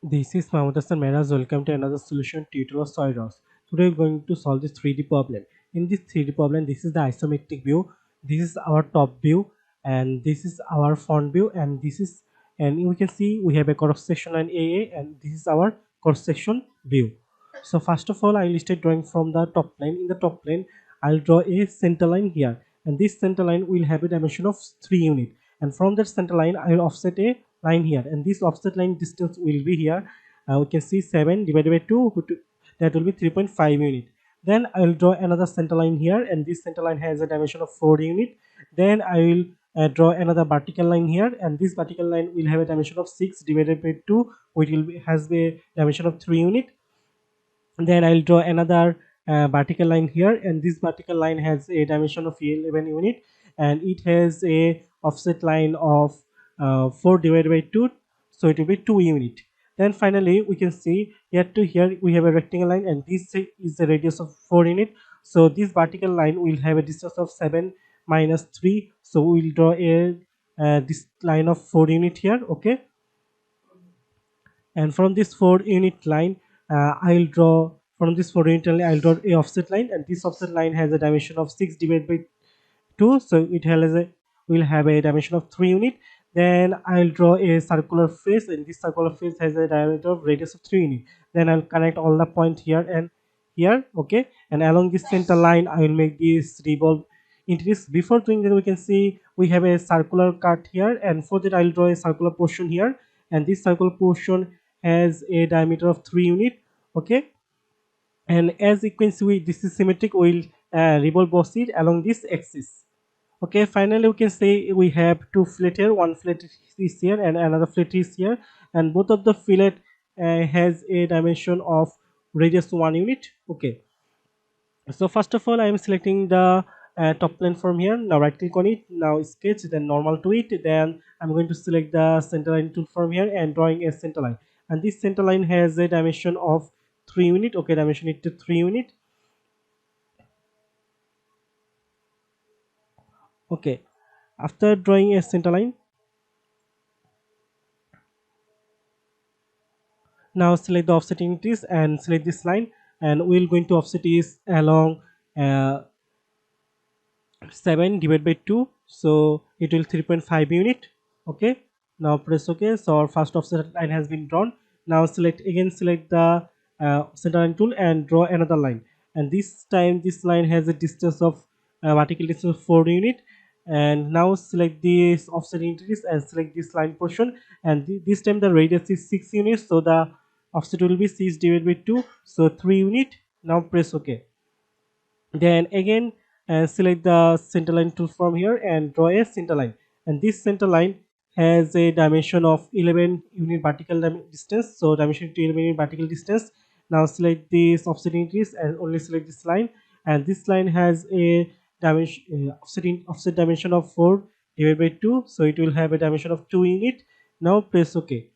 This is Mahmoud Hassan Meraz. Welcome to another solution tutorial of SolidWorks. Today we're going to solve this 3D problem. In this 3D problem, this is the isometric view. This is our top view, and this is our front view, and you can see we have a cross section line AA, and this is our cross section view. So first of all, I will start drawing from the top plane. In the top plane, I'll draw a center line here, and this center line will have a dimension of 3 units. And from that center line, I will offset a line here, and this offset line distance will be here. We can see 7 divided by 2, that will be 3.5 unit. Then I will draw another center line here, and this center line has a dimension of 4 unit. Then I will draw another vertical line here, and this vertical line will have a dimension of 6 divided by 2, which has a dimension of 3 unit. Then I'll draw another vertical line here, and this vertical line has a dimension of 11 unit, and it has a offset line of 4 divided by 2, so it will be 2 unit. Then finally we can see here to here we have a rectangle line, and this is the radius of 4 unit. So this vertical line will have a distance of 7 minus 3, so we will draw a this line of 4 unit here. Okay, and from this 4 unit line, I'll draw from this 4 unit line I'll draw a offset line, and this offset line has a dimension of 6 divided by 2, so it has a will have a dimension of 3 unit. Then I'll draw a circular face, and this circular face has a diameter of radius of 3 unit. Then I'll connect all the point here and here. Okay, and along this center line I will make this revolve into this. Before doing that, we can see we have a circular cut here, and for that I'll draw a circular portion here, and this circular portion has a diameter of 3 unit. Okay, and as you can see, this is symmetric. We'll revolve both it along this axis. Okay, finally we can say we have two fillet here. One fillet is here and another fillet is here, and both of the fillet has a dimension of radius 1 unit. Okay, so first of all I am selecting the top plane from here. Now right click on it, now sketch, then normal to it. Then I'm going to select the center line tool from here and drawing a center line, and this center line has a dimension of 3 unit. Okay, dimension it to 3 unit. Okay, after drawing a center line, now select the offset entities and select this line, and we're going to offset is along uh, 7 divided by 2, so it will 3.5 unit. Okay, now press OK. So our first offset line has been drawn. Now select the center line tool and draw another line, and this time this line has a distance of vertical distance of 4 unit. And now select this offset entities and select this line portion, and this time the radius is 6 units, so the offset will be 6 divided by 2, so 3 unit. Now press OK. Then again select the center line tool from here and draw a center line, and this center line has a dimension of 11 unit vertical distance, so dimension to 11 unit vertical distance. Now select this offset increase and only select this line, and this line has a dimension offset dimension of 4 divided by 2, so it will have a dimension of 2 unit. Now press OK.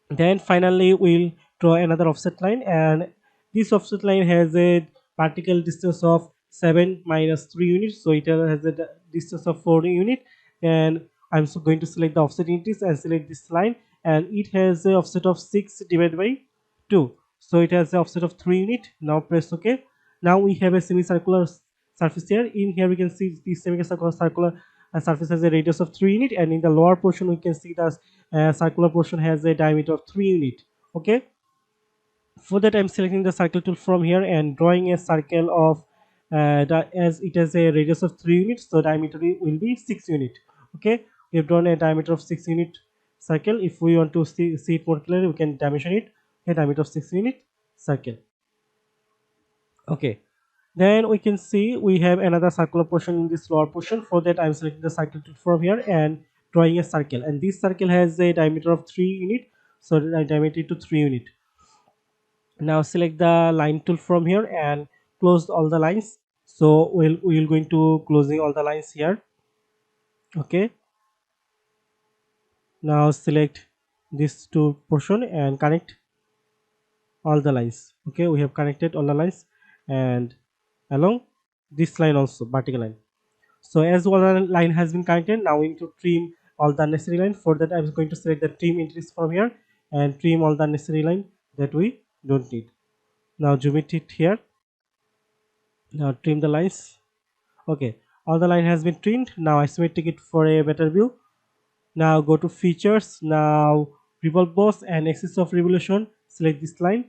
Then finally we'll draw another offset line, and this offset line has a vertical distance of 7 minus 3 units, so it has a distance of 4 unit. And I'm going to select the offset entities and select this line, and it has a offset of 6 divided by 2, so it has an offset of 3 unit. Now press OK. Now we have a semicircular surface here. In here we can see the semicircular surface has a radius of 3 unit, and in the lower portion we can see the circular portion has a diameter of 3 unit. Okay, for that I'm selecting the circle tool from here and drawing a circle of as it has a radius of 3 units, so diameter will be 6 unit. Okay, we have drawn a diameter of 6 unit circle. If we want to see it more clearly, we can dimension it. A diameter of 6 unit circle. Okay, then we can see we have another circular portion in this lower portion. For that I'm selecting the circle tool from here and drawing a circle, and this circle has a diameter of 3 unit, so I diameter to 3 unit. Now select the line tool from here and close all the lines. So we'll going to closing all the lines here. Okay, now select this two portion and connect all the lines. Okay, we have connected all the lines, and along this line also vertical line. So as one line has been connected, now we need to trim all the necessary line. For that I'm going to select the trim entities from here and trim all the unnecessary line that we don't need. Now zoom it here. Now trim the lines. Okay, all the line has been trimmed. Now isometric it for a better view. Now go to features. Now revolve boss and axis of revolution. Select this line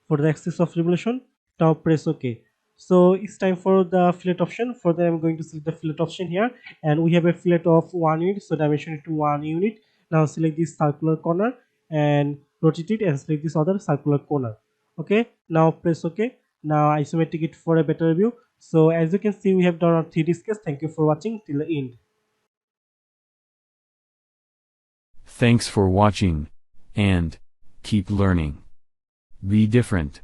for the axis of revolution. Now press OK. So it's time for the fillet option. For that I'm going to select the fillet option here, and we have a fillet of 1 unit, so dimension it to 1 unit. Now select this circular corner and rotate it and select this other circular corner. Okay, now press OK. Now isometric it for a better view. So as you can see, we have done our 3D sketch. Thank you for watching till the end. Thanks for watching, and keep learning. Be different.